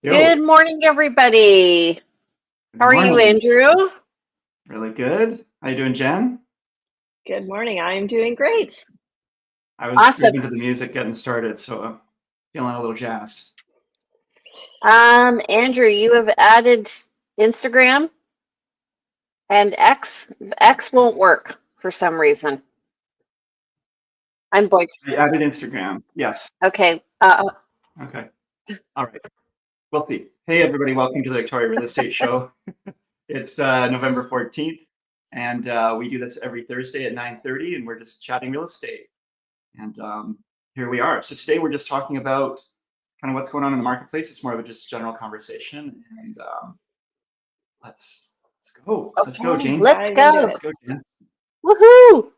Yo, Good morning, everybody. good How are you, morning. Andrew? Really good. How you doing, Jen? Good morning. I'm doing great. I was Awesome. grooving to the music getting started, so I'm feeling a little jazzed. Andrew, you have added Instagram and X. X won't work for some reason. I'm boy. I added Instagram. Yes. Okay. Okay. All right. We'll see. Hey, everybody. Welcome to the Victoria Real Estate Show. It's November 14th, and we do this every Thursday at 9:30, and we're just chatting real estate. And here we are. So today we're just talking about kind of what's going on in the marketplace. It's more of a just general conversation, and let's go. Let's go, Okay. Jane. Let's Dive into go. Let's go, Jane. Woohoo!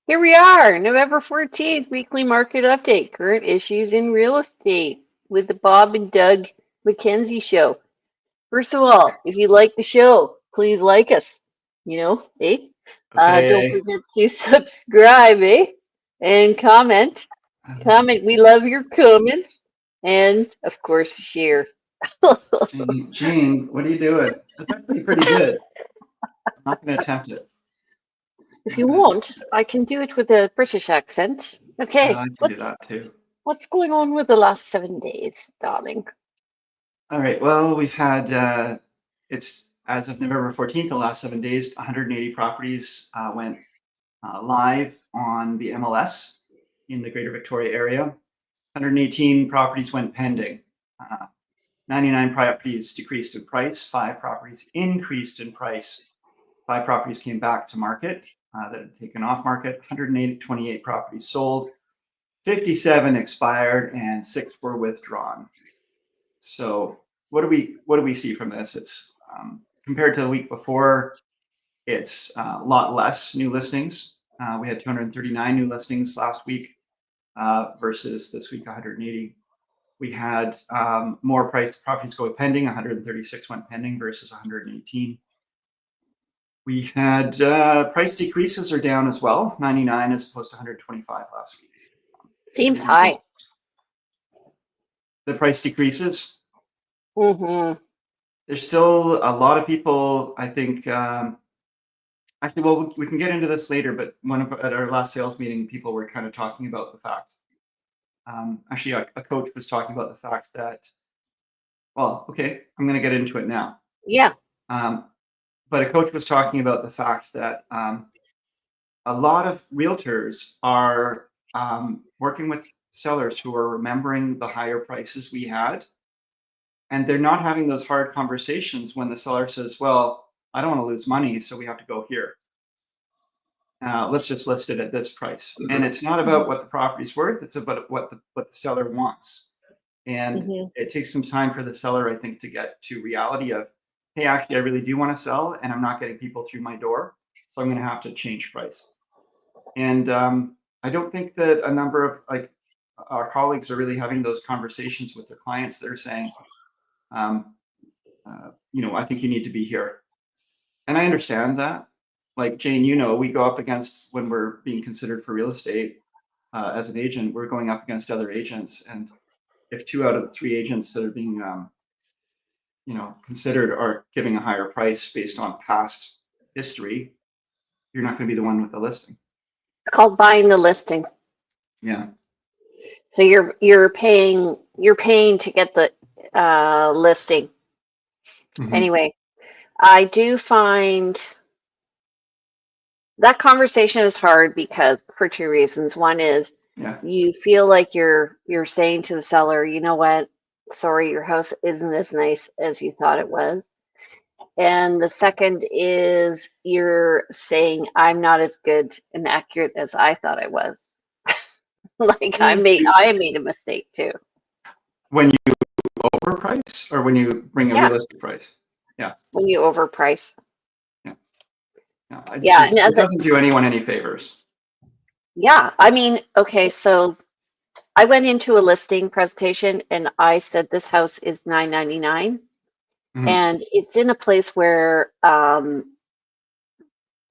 Here we are, November 14th, weekly market update. Current issues in real estate with the Bob and Doug McKenzie Show. First of all, if you like the show, please like us. Eh? Don't Okay. forget to subscribe, eh? And comment. Comment. We love your comments. And of course, share. Gene, what are you doing? That's actually pretty good. I'm not going to attempt it. If you want, I can do it with a British accent. Okay. I can do that too. What's going on with the last 7 days, darling? All right. Well, we've had, it's as of November 14th, the last 7 days, 180 properties went live on the MLS in the Greater Victoria area. 118 properties went pending. 99 properties decreased in price. 5 properties increased in price. 5 properties came back to market that had taken off market. 128 properties sold. 57 expired and 6 were withdrawn. So what do we see from this? It's compared to the week before, it's a lot less new listings. We had 239 new listings last week versus this week 180. We had more properties go pending. 136 went pending versus 118. We had price decreases are down as well. 99 as opposed to 125 last week. Seems high. The price decreases. Mm-hmm. There's still a lot of people, I think, actually, well, we can get into this later, but at our last sales meeting, people were kind of talking about the fact, actually, a coach was talking about the fact that, well, okay, I'm going to get into it now. Yeah. But a coach was talking about the fact that a lot of realtors are working with sellers who are remembering the higher prices we had. And they're not having those hard conversations when the seller says, well, I don't want to lose money, so we have to go here. Let's just list it at this price. And it's not about what the property's worth, it's about what the seller wants. And it takes some time for the seller, I think, to get to reality of, hey, actually, I really do want to sell and I'm not getting people through my door, so I'm going to have to change price. And I don't think that a number of our colleagues are really having those conversations with their clients. They're saying, I think you need to be here. And I understand that. Like Jane, we go up against, when we're being considered for real estate as an agent, we're going up against other agents. And if 2 out of the 3 agents that are being, considered are giving a higher price based on past history, you're not going to be the one with the listing. It's called buying the listing. Yeah. So you're paying to get the listing. Mm-hmm. Anyway, I do find that conversation is hard because for 2 reasons. One is you feel like you're saying to the seller, you know what, sorry, your house isn't as nice as you thought it was. And the second is you're saying I'm not as good and accurate as I thought I was. Like I made a mistake too. When you overprice or when you bring a realistic price? Yeah. When you overprice. Yeah. It doesn't do anyone any favors. Yeah. I mean, okay, so I went into a listing presentation and I said this house is $999. And it's in a place where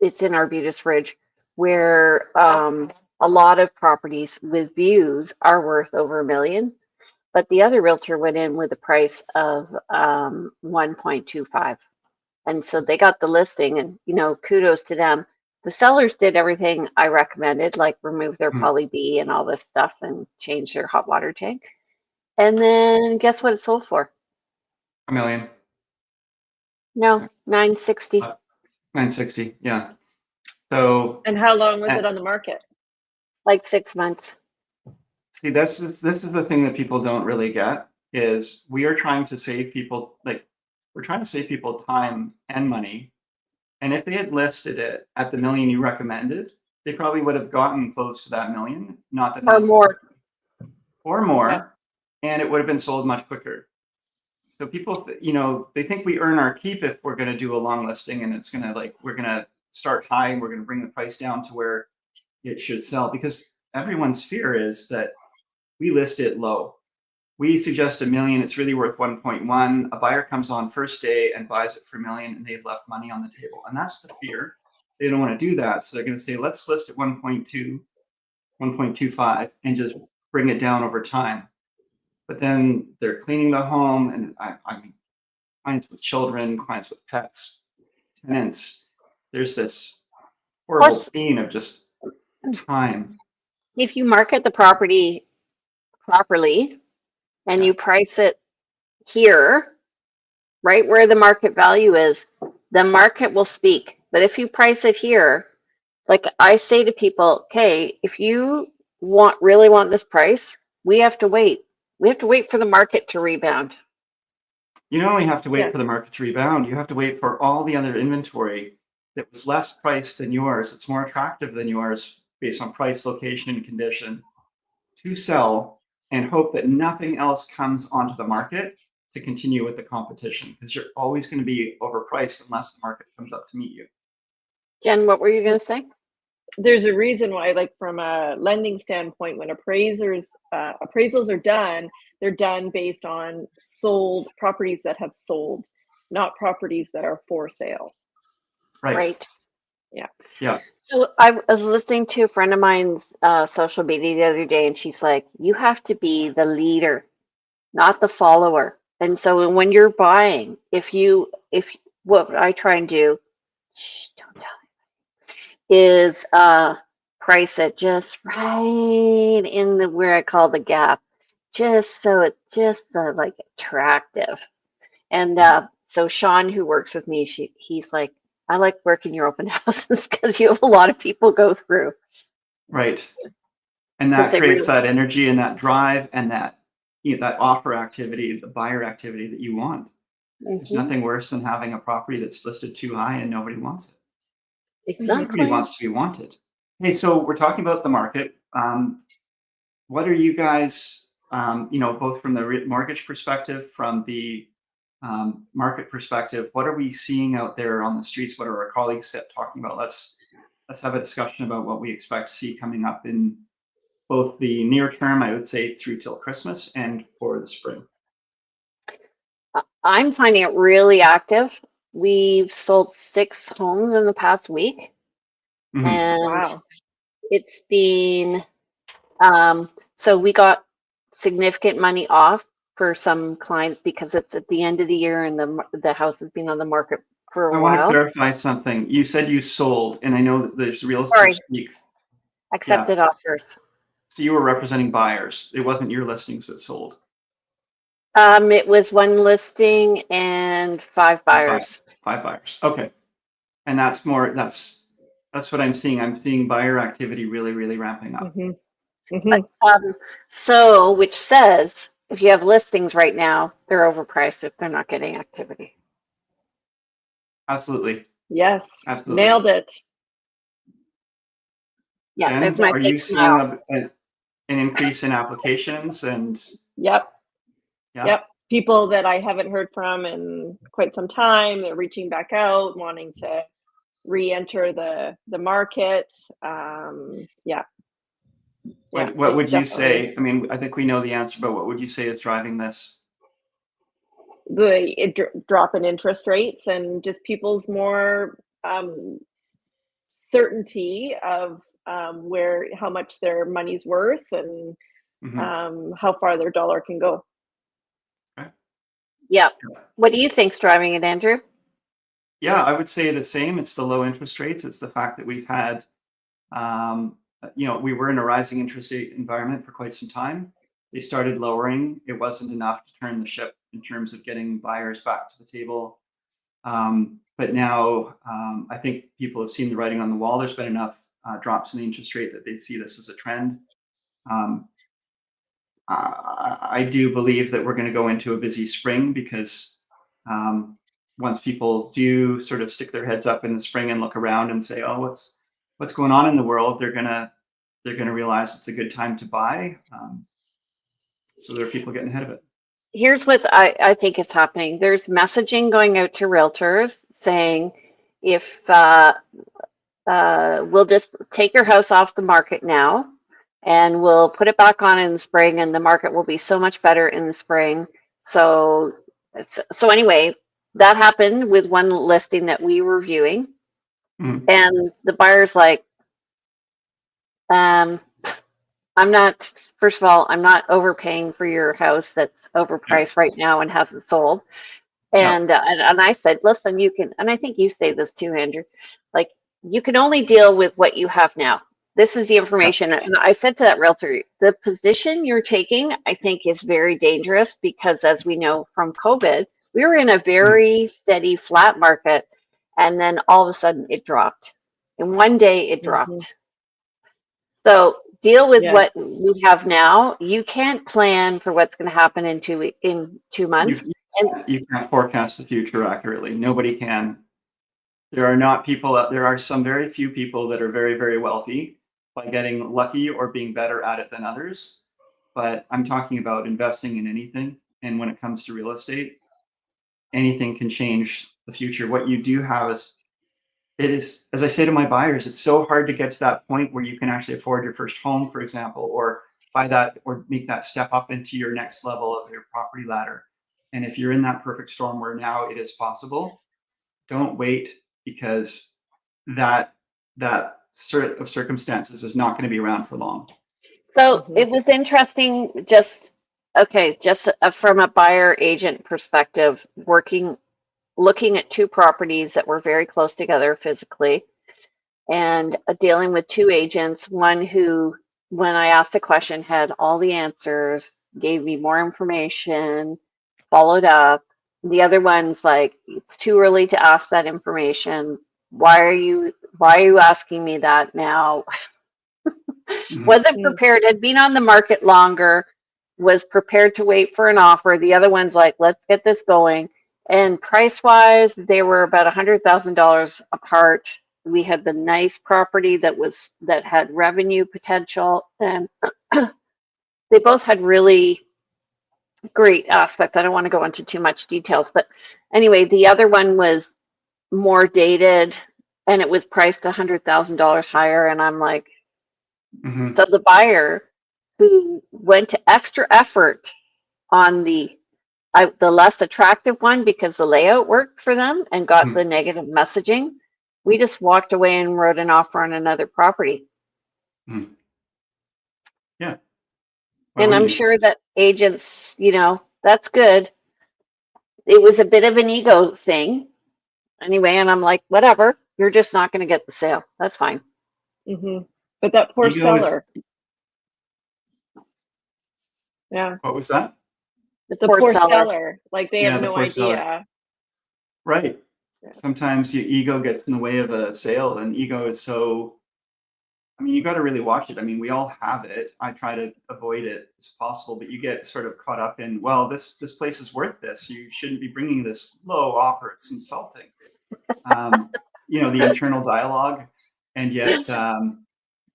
it's in Arbutus Ridge, where a lot of properties with views are worth over $1 million. but the other realtor went in with a price of 1.25. And so they got the listing, and kudos to them. The sellers did everything I recommended, like remove their poly B and all this stuff and change their hot water tank. And then guess what it sold for? $1 million. No, 960. 960. Yeah. So. And how long was it on the market? Like 6 months. See, this is the thing that people don't really get is we are trying to save people, we're trying to save people time and money. And if they had listed it at the $1 million you recommended, they probably would have gotten close to that $1 million, not the Or more. Or more, Yeah. and it would have been sold much quicker. So people, they think we earn our keep if we're going to do a long listing, and it's going to we're going to start high and we're going to bring the price down to where it should sell, because everyone's fear is that we list it low. We suggest $1 million, it's really worth 1.1. A buyer comes on first day and buys it for $1 million, and they've left money on the table. And that's the fear. They don't want to do that. So they're going to say, let's list at 1.2, 1.25, and just bring it down over time. But then they're cleaning the home, and I mean, clients with children, clients with pets, tenants. There's this horrible theme of just time. If you market the property properly and you price it here, right where the market value is, the market will speak. But if you price it here, like I say to people, okay, if you really want this price, we have to wait. We have to wait for the market to rebound. You not only have to wait for the market to rebound, you have to wait for all the other inventory that was less priced than yours, it's more attractive than yours based on price, location, and condition, to sell, and hope that nothing else comes onto the market to continue with the competition, because you're always going to be overpriced unless the market comes up to meet you. Jen, what were you going to say? There's a reason why, from a lending standpoint, when appraisals are done, they're done based on sold properties that have sold, not properties that are for sale. Right. Yeah. Yeah. So I was listening to a friend of mine's social media the other day, and she's like, you have to be the leader, not the follower. And so when you're buying, if what I try and do, don't tell me, is price it just right in the where I call the gap, just so it's just attractive. And so Sean, who works with me, he's like, I like working your open houses because you have a lot of people go through. Right. And that creates that energy and that drive and that that offer activity, the buyer activity that you want. There's nothing worse than having a property that's listed too high and nobody wants it. Exactly. Everybody wants to be wanted. Hey, so we're talking about the market. What are you guys, both from the mortgage perspective, from the market perspective, what are we seeing out there on the streets? What are our colleagues talking about? Let's have a discussion about what we expect to see coming up in both the near term, I would say, through till Christmas, and for the spring. I'm finding it really active. We've sold 6 homes in the past week. Mm-hmm. And wow. It's been, so we got significant money off for some clients because it's at the end of the year and the house has been on the market for a while. I want to clarify something. You said you sold, and I know that there's realtor speak. Accepted offers. So you were representing buyers. It wasn't your listings that sold. It was 1 listing and 5 buyers. 5 buyers. Okay. And that's what I'm seeing. I'm seeing buyer activity really, really ramping up. Mm-hmm. Mm-hmm. But, so, which says if you have listings right now, they're overpriced if they're not getting activity. Absolutely. Yes. Absolutely. Nailed it. Yeah. Jen, there's my are you seeing an increase in applications and? Yep. Yeah. Yep. People that I haven't heard from in quite some time, they're reaching back out, wanting to re-enter the market. Yeah. What would you say? I mean, I think we know the answer, but what would you say is driving this? The drop in interest rates and just people's more certainty of how much their money's worth, and how far their dollar can go. Yeah. What do you think's driving it, Andrew? Yeah, I would say the same. It's the low interest rates. It's the fact that we've had, we were in a rising interest rate environment for quite some time. They started lowering. It wasn't enough to turn the ship in terms of getting buyers back to the table. But now I think people have seen the writing on the wall. There's been enough drops in the interest rate that they see this as a trend. I do believe that we're going to go into a busy spring because once people do sort of stick their heads up in the spring and look around and say, "Oh, what's going on in the world?" they're gonna realize it's a good time to buy. So there are people getting ahead of it. Here's what I think is happening. There's messaging going out to realtors saying, if we'll just take your house off the market now and we'll put it back on in the spring and the market will be so much better in the spring. So anyway, that happened with one listing that we were viewing. And the buyer's like, first of all, I'm not overpaying for your house that's overpriced right now and hasn't sold. And I said, listen, you can, and I think you say this too, Andrew, like, you can only deal with what you have now. This is the information. And I said to that realtor, the position you're taking, I think, is very dangerous because, as we know from COVID, we were in a very steady flat market. And then all of a sudden it dropped. And one day it dropped. So deal with what we have now. You can't plan for what's going to happen in 2 months. You can't forecast the future accurately. Nobody can. There are some very few people that are very, very wealthy by getting lucky or being better at it than others. But I'm talking about investing in anything. And when it comes to real estate, anything can change the future. What you do have is, as I say to my buyers, it's so hard to get to that point where you can actually afford your first home, for example, or buy that or make that step up into your next level of your property ladder. And if you're in that perfect storm where now it is possible, don't wait, because that sort of circumstances is not going to be around for long. So it was interesting, just from a buyer agent perspective, looking at two properties that were very close together physically, and dealing with two agents, one who, when I asked a question, had all the answers, gave me more information, followed up. The other one's like, it's too early to ask that information. Why are you asking me that now? Wasn't prepared, had been on the market longer, was prepared to wait for an offer. The other one's like, let's get this going. And price wise, they were about $100,000 apart. We had the nice property that had revenue potential, and they both had really great aspects. I don't want to go into too much details, but anyway, the other one was more dated and it was priced $100,000 higher. And I'm like, so the buyer who went to extra effort on the less attractive one because the layout worked for them and got the negative messaging, we just walked away and wrote an offer on another property. Yeah. And I'm sure that agents, that's good. It was a bit of an ego thing anyway. And I'm like, whatever, you're just not going to get the sale. That's fine. But that poor seller. Yeah. What was that? The poor seller. Like, they have no idea. Seller. Right. Yeah. Sometimes your ego gets in the way of a sale, and ego is you got to really watch it. We all have it. I try to avoid it as possible, but you get sort of caught up in, well, this place is worth this. You shouldn't be bringing this low offer. It's insulting. The internal dialogue, and yet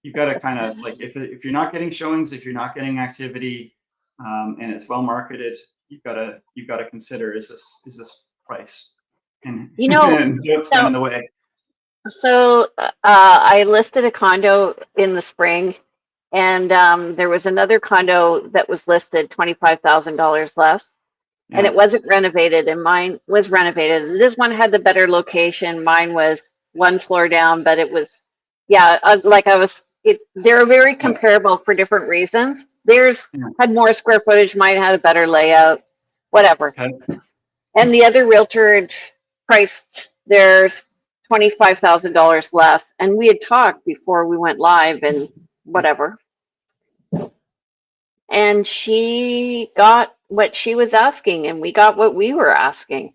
you've got to kind of, like, if you're not getting showings, if you're not getting activity, and it's well marketed, you've got to consider, is this price, and and don't stand in the way. So I listed a condo in the spring, and there was another condo that was listed $25,000 less, and it wasn't renovated, and mine was renovated. This one had the better location. Mine was one floor down, but it was, like I was they're very comparable for different reasons. Theirs Yeah. had more square footage, mine had a better layout, whatever. Okay. And the other realtor had priced theirs $25,000 less. And we had talked before we went live and whatever. And she got what she was asking, and we got what we were asking,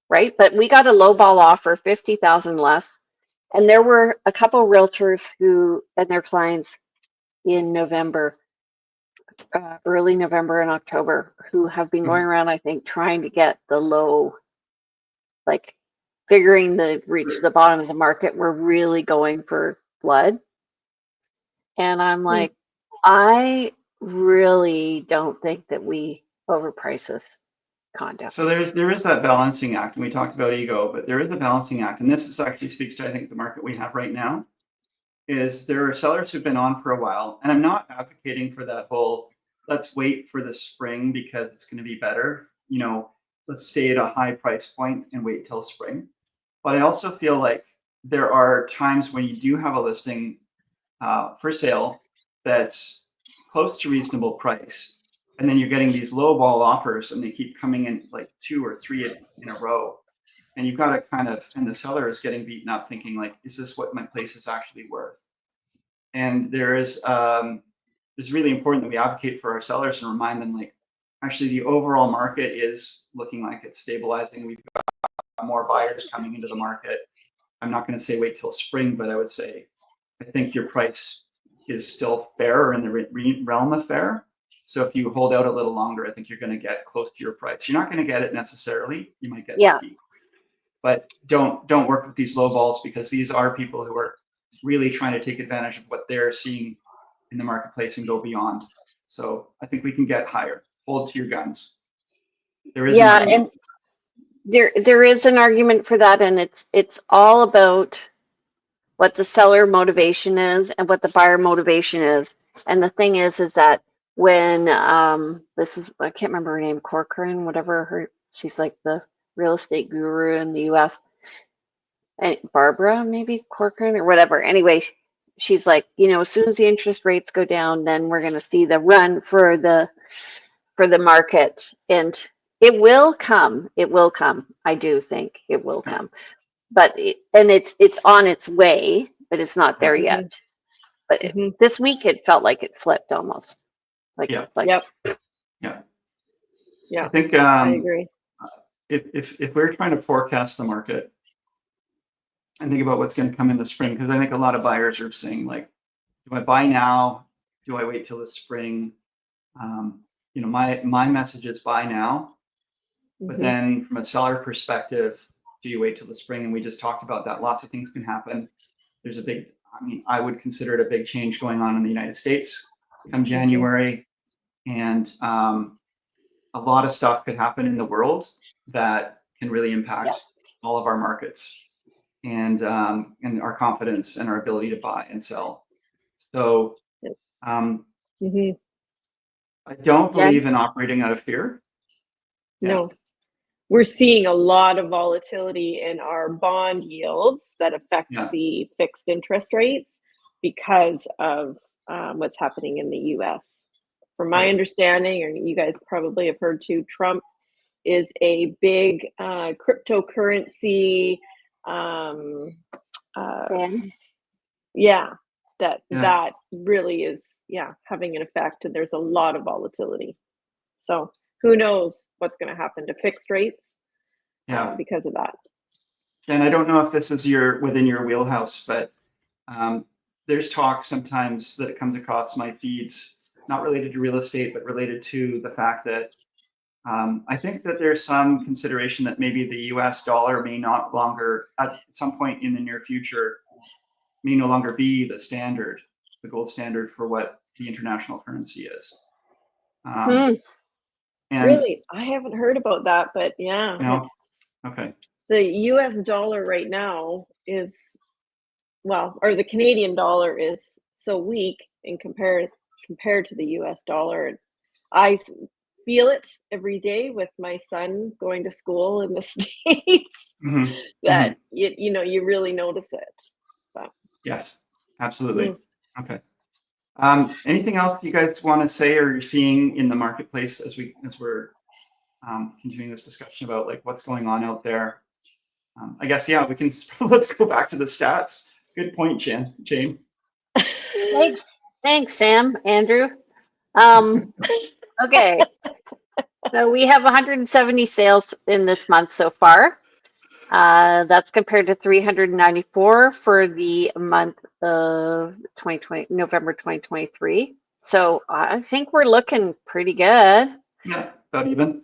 right? But we got a lowball offer, 50,000 less. And there were a couple realtors who and their clients in November, early November and October, who have been going around, I think, trying to get the low, like figuring the reach the bottom of the market. We're really going for flood. And I'm like, I really don't think that we overprice this condo. So there is that balancing act, and we talked about ego, but there is a balancing act, and this actually speaks to, I think, the market we have right now. Is there are sellers who've been on for a while, and I'm not advocating for that whole let's wait for the spring because it's going to be better. You know, let's stay at a high price point and wait till spring. But I also feel like there are times when you do have a listing for sale that's close to reasonable price, and then you're getting these low ball offers, and they keep coming in like 2 or 3 in a row. And you've got to kind of, and the seller is getting beaten up thinking like, is this what my place is actually worth? And it's really important that we advocate for our sellers and remind them like, actually the overall market is looking like it's stabilizing. We've got more buyers coming into the market. I'm not going to say wait till spring, but I would say, I think your price is still fair or in the realm of fair. So if you hold out a little longer, I think you're going to get close to your price. You're not going to get it necessarily. You might get lucky. But don't work with these low balls, because these are people who are really trying to take advantage of what they're seeing in the marketplace and go beyond. So I think we can get higher. Hold to your guns. There is and there is an argument for that, and it's all about what the seller motivation is and what the buyer motivation is. And the thing is that when I can't remember her name, Corcoran, whatever she's like the real estate guru in the US, and Barbara, maybe Corcoran or whatever. Anyway, she's like, as soon as the interest rates go down, then we're going to see the run for the market, and it will come. It will come. I do think it will come, but it's on its way, but it's not there yet. But this week it felt like it flipped almost. Like it's like yeah. I think I agree. If we're trying to forecast the market and think about what's going to come in the spring, because I think a lot of buyers are saying like, do I buy now? Do I wait till the spring? My message is buy now. But then from a seller perspective, do you wait till the spring? And we just talked about that. Lots of things can happen. There's I would consider it a big change going on in the United States come January. And a lot of stuff could happen in the world that can really impact all of our markets and our confidence and our ability to buy and sell. So I don't believe in operating out of fear. No. We're seeing a lot of volatility in our bond yields that affect the fixed interest rates because of what's happening in the US. From my understanding, or you guys probably have heard too, Trump is a big cryptocurrency that really is having an effect, and there's a lot of volatility. So who knows what's going to happen to fixed rates because of that. And I don't know if this is within your wheelhouse, but there's talk sometimes that it comes across my feeds, not related to real estate, but related to the fact that I think that there's some consideration that maybe the US dollar may not longer, at some point in the near future, may no longer be the standard, the gold standard for what the international currency is. And really, I haven't heard about that, but okay. The US dollar right now is, or the Canadian dollar is so weak in compared to the US dollar. I feel it every day with my son going to school in the States that you really notice it. Yes, absolutely. Okay. Anything else you guys want to say or you're seeing in the marketplace as we're continuing this discussion about like what's going on out there? I guess, yeah, we can, let's go back to the stats. Good point, Jane. Thanks, Sam, Andrew. Okay. So we have 170 sales in this month so far. That's compared to 394 for the month of November 2023. So I think we're looking pretty good. Yeah, about even.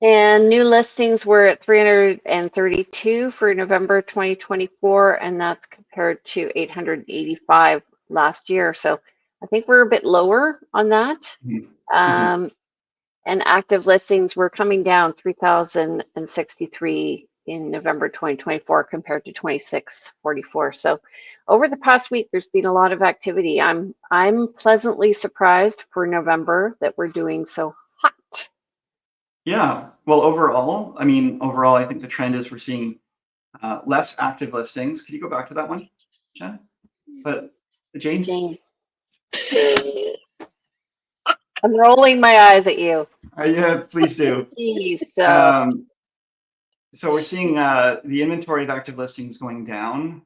And new listings were at 332 for November 2024, and that's compared to 885 last year. So I think we're a bit lower on that. Mm-hmm. And active listings were coming down 3,063 in November 2024 compared to 2,644. So over the past week, there's been a lot of activity. I'm pleasantly surprised for November that we're doing so hot. Yeah. Well, overall, I think the trend is we're seeing less active listings. Can you go back to that one, Jen? But Jane? I'm rolling my eyes at you. Yeah, please do. Jeez, so we're seeing the inventory of active listings going down.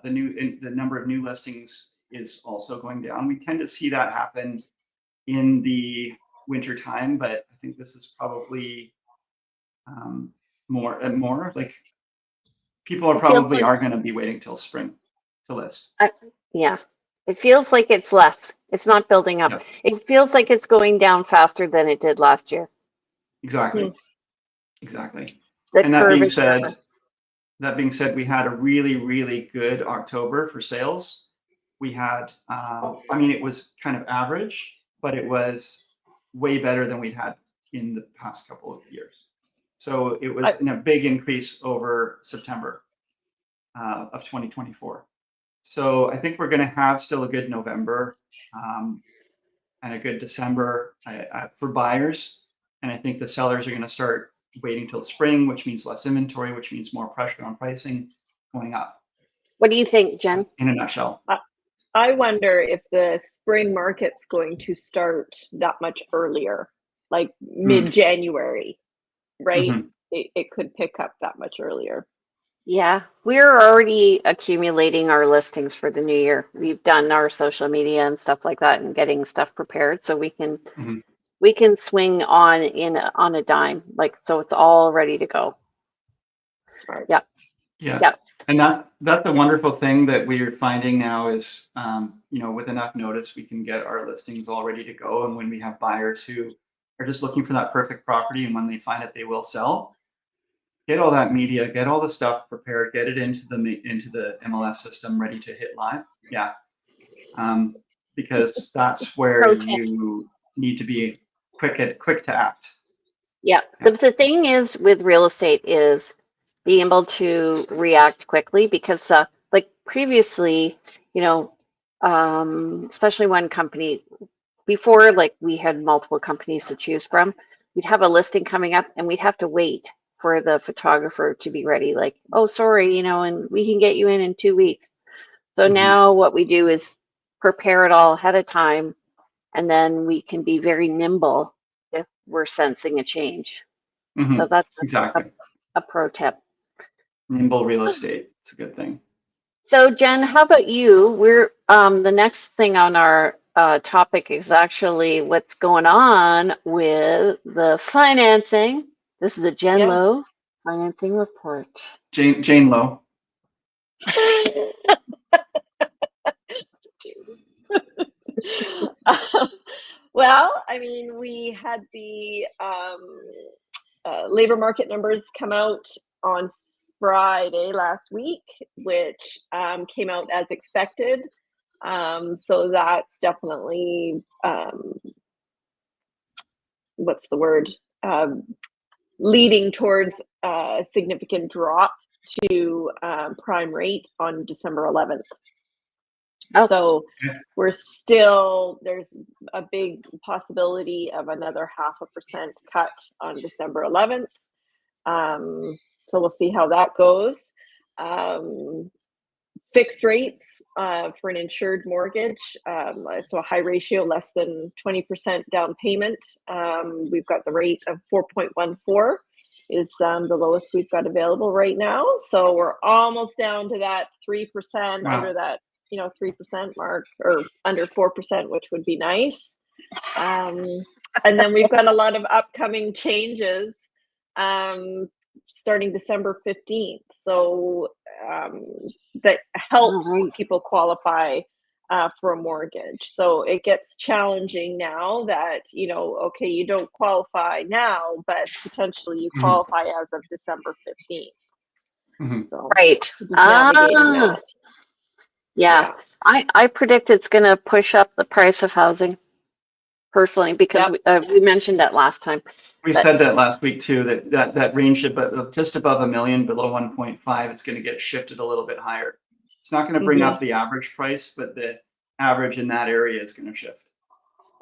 The number of new listings is also going down. We tend to see that happen in the winter time, but I think this is probably more like people are probably going to be waiting till spring to list. Yeah, it feels like it's less. It's not building up. Yep. It feels like it's going down faster than it did last year. Exactly. Exactly. And that being said, we had a really, really good October for sales. We had, it was kind of average, but it was way better than we'd had in the past couple of years. So it was a big increase over September of 2024. So I think we're going to have still a good November and a good December for buyers. And I think the sellers are going to start waiting till spring, which means less inventory, which means more pressure on pricing going up. What do you think, Jen? In a nutshell. I wonder if the spring market's going to start that much earlier, like mid-January, right? Mm-hmm. It could pick up that much earlier. Yeah, we're already accumulating our listings for the new year. We've done our social media and stuff like that and getting stuff prepared so we can we can swing on a dime, like, so it's all ready to go. Smart. Yeah. Yeah. Yep. And that's a wonderful thing that we're finding now is, with enough notice, we can get our listings all ready to go. And when we have buyers who are just looking for that perfect property, and when they find it, they will sell. Get all that media, get all the stuff prepared, get it into the MLS system, ready to hit live. Yeah. Because that's where you need to be quick to act. Yeah. The thing is with real estate is being able to react quickly because like previously, especially one company before, like we had multiple companies to choose from, we'd have a listing coming up and we'd have to wait for the photographer to be ready. Like, oh, sorry, and we can get you in 2 weeks. So now what we do is prepare it all ahead of time, and then we can be very nimble if we're sensing a change. So that's exactly a pro tip. Nimble real estate. It's a good thing. So Jen, how about you? We're the next thing on our topic is actually what's going on with the financing. This is a Jen Lowe financing report. Jane Lowe. Well, we had the labor market numbers come out on Friday last week, which came out as expected. So that's definitely, what's the word? Leading towards a significant drop to prime rate on December 11th. Oh. So there's a big possibility of another 0.5% cut on December 11th. So we'll see how that goes. fixed rates for an insured mortgage. So a high ratio, less than 20% down payment. We've got the rate of 4.14 is the lowest we've got available right now. So we're almost down to that 3%, Wow. under that 3% mark, or under 4%, which would be nice. And then we've got a lot of upcoming changes starting December 15th. So that help people qualify for a mortgage. So it gets challenging now that, okay, you don't qualify now, but potentially you qualify as of December 15th. So right. just navigating that. Yeah. I predict it's going to push up the price of housing personally, because we mentioned that last time. We said that last week too, that range just above $1 million, below 1.5, it's going to get shifted a little bit higher. It's not going to bring up the average price, but the average in that area is going to shift.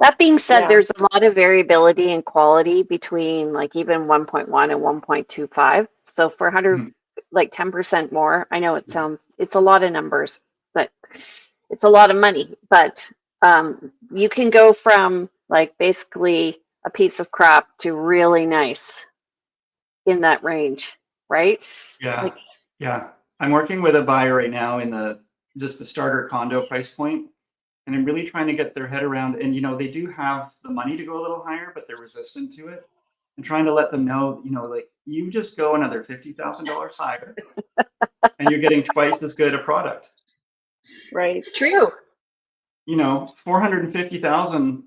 That being said, there's a lot of variability in quality between like even 1.1 and 1.25. So for 100, like 10% more, I know it's a lot of numbers, but it's a lot of money. But you can go from like basically a piece of crap to really nice in that range, right? Yeah. I'm working with a buyer right now in just the starter condo price point, and I'm really trying to get their head around. And they do have the money to go a little higher, but they're resistant to it. And trying to let them know, like you just go another $50,000 higher, and you're getting twice as good a product. Right. It's true. $450,000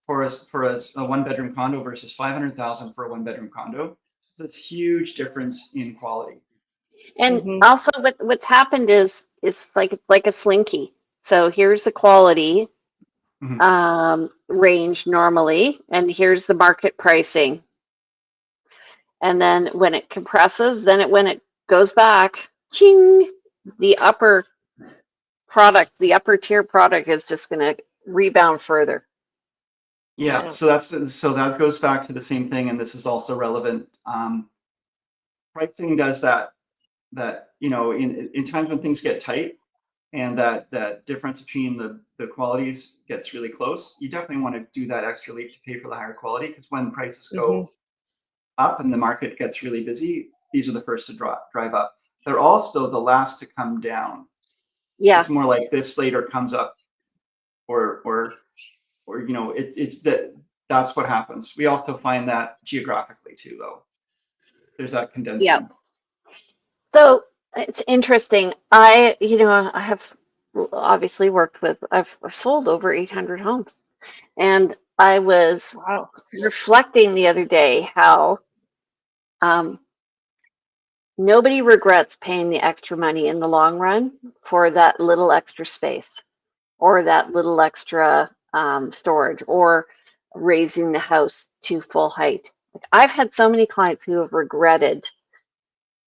for a one-bedroom condo versus $500,000 for a one-bedroom condo. It's a huge difference in quality. And also what's happened is it's like a slinky. So here's the quality range normally, and here's the market pricing. And then when it compresses, when it goes back, ching, the upper tier product is just going to rebound further. Yeah. So that goes back to the same thing, and this is also relevant. Pricing does that in times when things get tight and that difference between the qualities gets really close, you definitely want to do that extra leap to pay for the higher quality, because when prices go up and the market gets really busy, these are the first to drive up. They're also the last to come down. Yeah. It's more like this later comes up, or that's what happens. We also find that geographically too, though. There's that condensing. Yeah. So it's interesting. I have obviously I've sold over 800 homes, and I was reflecting the other day how nobody regrets paying the extra money in the long run for that little extra space, or that little extra storage, or raising the house to full height. Like, I've had so many clients who have regretted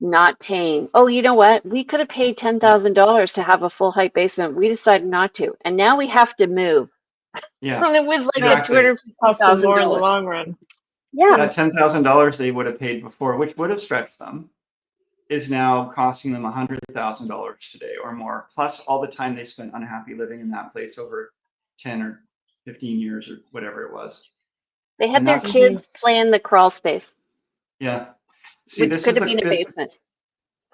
not paying. Oh, you know what? We could have paid $10,000 to have a full height basement. We decided not to, and now we have to move. Yeah, and it was like exactly. $250,000 more in the long run. Yeah, that $10,000 they would have paid before, which would have stretched them, is now costing them $100,000 today or more, plus all the time they spent unhappy living in that place over 10 or 15 years or whatever it was. They had their kids play in the crawl space. Yeah. See, which could have been a basement.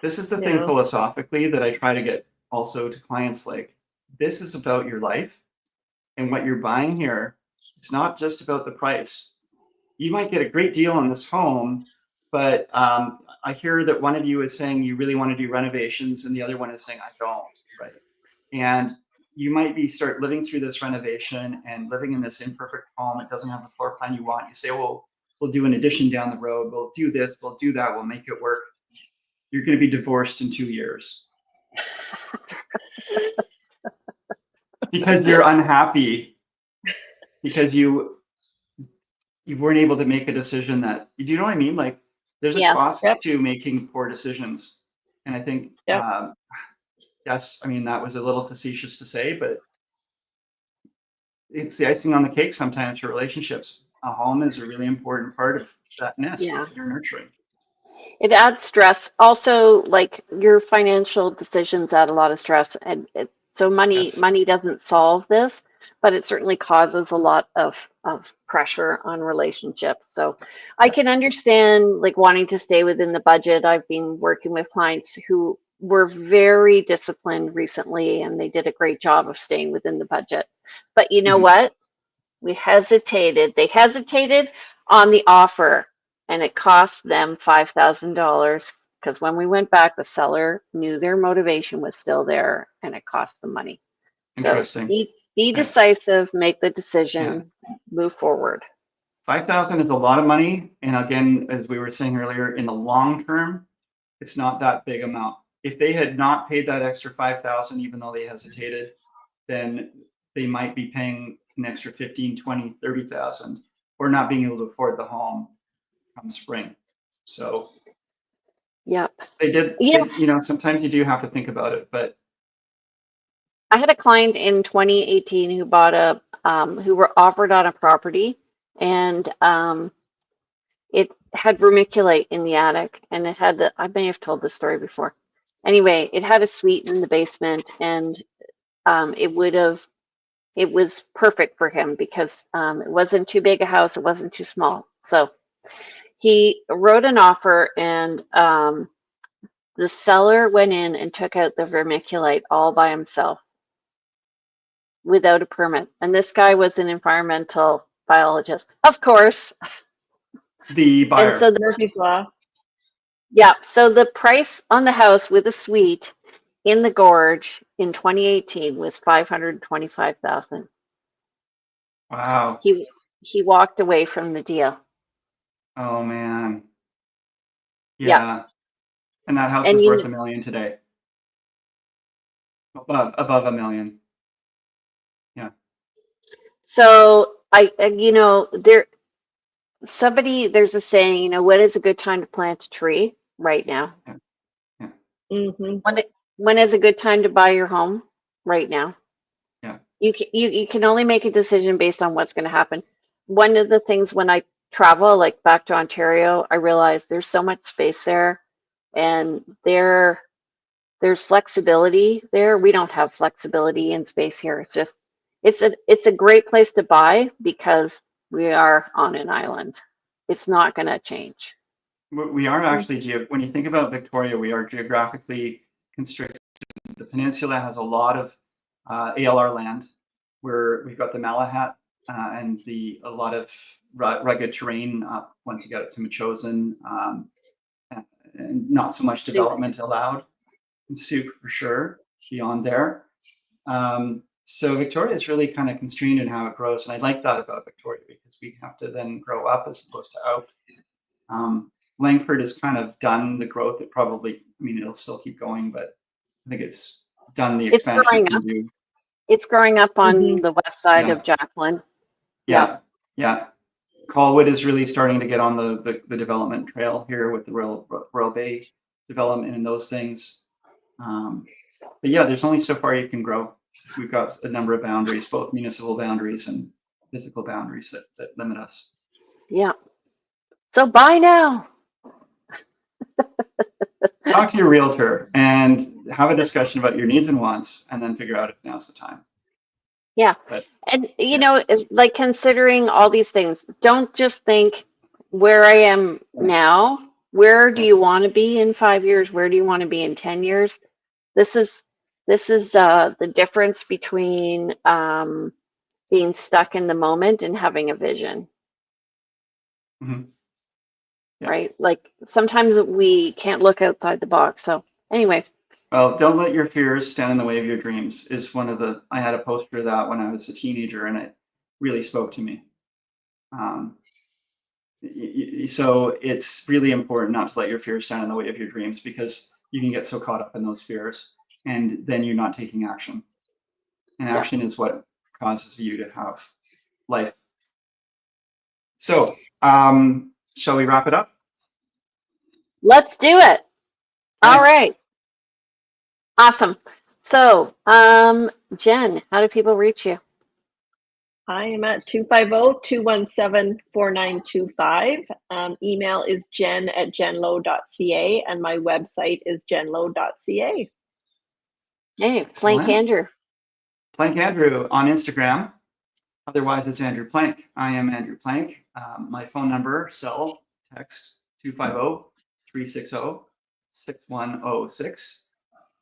This is the thing philosophically that I try to get also to clients, like, this is about your life and what you're buying here. It's not just about the price. You might get a great deal on this home, but I hear that one of you is saying you really want to do renovations and the other one is saying, I don't, right? And you might start living through this renovation and living in this imperfect home. It doesn't have the floor plan you want. You say, well, we'll do an addition down the road. We'll do this, we'll do that. We'll make it work. You're going to be divorced in 2 years. Because you're unhappy, because you weren't able to make a decision that, do you know what I mean? Like, there's a cost to making poor decisions. And I think, yes, I mean, that was a little facetious to say, but it's the icing on the cake sometimes for relationships. A home is a really important part of that nest that you're nurturing. It adds stress. Also, like your financial decisions add a lot of stress, and so Yes. money doesn't solve this, but it certainly causes a lot of pressure on relationships. So I Yeah. can understand like wanting to stay within the budget. I've been working with clients who were very disciplined recently, and they did a great job of staying within the budget. But you know Mhm. what? We hesitated. They hesitated on the offer, and it cost them $5,000 because when we went back, the seller knew their motivation was still there, and it cost them money. So Interesting. be Yeah. decisive, make the Yeah. decision, move forward. 5,000 is a lot of money. And again, as we were saying earlier, in the long term, it's not that big amount. If they had not paid that extra 5,000, even though they hesitated, then they might be paying an extra 15, 20, 30,000 or not being able to afford the home come spring. So Yep. they did, You know, sometimes you do have to think about it, but I had a client in 2018 who bought who were offered on a property, and it had vermiculite in the attic, and it had I may have told this story before. Anyway, it had a suite in the basement, and it was perfect for him because it wasn't too big a house, it wasn't too small. So he wrote an offer, and the seller went in and took out the vermiculite all by himself without a permit. And this guy was an environmental biologist, of course. the And buyer, so Murphy's Law. yeah, so the price on the house with a suite in the gorge in 2018 was 525,000. wow. He walked away from the deal. Oh man. Yeah, Yeah. And that house and is worth $1 million today. Above $1 million. Yeah. so there's a saying, when is a good time to plant a tree? Right now. Yeah. Yeah. Mm-hmm. When is a good time to buy your home? Right now. Yeah. You can only make a decision based on what's going to happen. One of the things when I travel, like back to Ontario, I realize there's so much space there, and there's flexibility there. We don't have flexibility in space here. It's a great place to buy because we are on an island. It's not going to change. We are actually, when you think about Victoria, we are geographically constricted. The peninsula has a lot of ALR land where we've got the Malahat and a lot of rugged terrain once you get up to Machosen, and not so much development allowed in Souk for sure beyond there. So Victoria is really kind of constrained in how it grows. And I like that about Victoria because we have to then grow up as opposed to out. Langford has kind of done the growth. It'll still keep going, but I think it's done the It's expansion growing it can up. do. It's growing up on Mhm. the west side Yeah. of Jacqueline. Yeah. Yeah. Colwood is really starting to get on the development trail here with the Royal Bay development and those things. But yeah, there's only so far you can grow. We've got a number of boundaries, both municipal boundaries and physical boundaries that limit us. Yeah. So buy now. Talk to your realtor and have a discussion about your needs and wants, and then figure out if now's the time. Yeah. But And like considering all these things, don't just think where I am now, where do you want to be in 5 years? Where do you want to be in 10 years? This is the difference between being stuck in the moment and having a vision. Mhm. Yeah. Right? Like sometimes we can't look outside the box. So anyway, Well, don't let your fears stand in the way of your dreams is I had a poster of that when I was a teenager, and it really spoke to me. Um, so it's really important not to let your fears stand in the way of your dreams, because you can get so caught up in those fears and then you're not taking action. And Yeah. action is what causes you to have life. So, shall we wrap it up? let's do it. All Okay. right. Awesome. So, Jen, how do people reach you? I am at 250-217-4925. Email is jen@jenlow.ca, and my website is jenlow.ca. Hey, Plank Excellent. Andrew. Plank Andrew on Instagram. Otherwise, it's Andrew Plank. I am Andrew Plank. My phone number, cell, text 250-360-6106.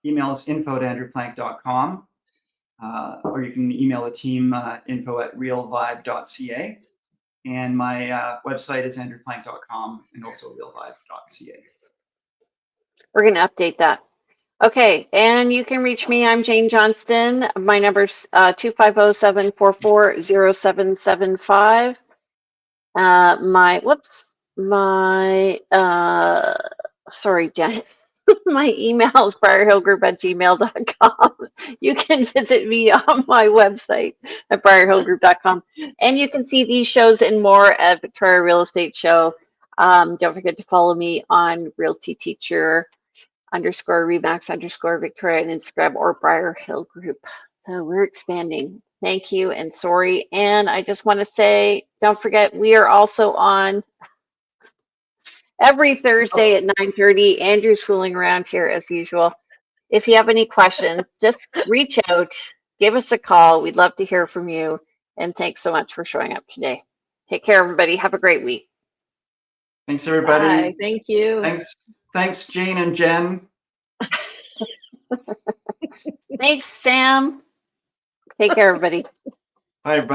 Email is info@andrewplank.com. Or you can email the team info@realvibe.ca. And my website is andrewplank.com and also realvibe.ca. We're going to update that. Okay, and you can reach me. I'm Jane Johnston. My number's 250-744-0775. Sorry, Jen. My email is briarhillgroup@gmail.com. You can visit me on my website at briarhillgroup.com. And you can see these shows and more at Victoria Real Estate Show. Don't forget to follow me on Realty Teacher _Remax_Victoria on Instagram or Briar Hill Group. So we're expanding. Thank you and sorry. And I just want to say, don't forget, we are also on every Thursday at 9:30. Andrew's fooling around here as usual. If you have any questions, just reach out, give us a call. We'd love to hear from you. And thanks so much for showing up today. Take care, everybody. Have a great week. Thanks, everybody. Bye. Thank you. Thanks, Jane and Jen. Thanks, Sam. Take care, everybody. Bye, everybody.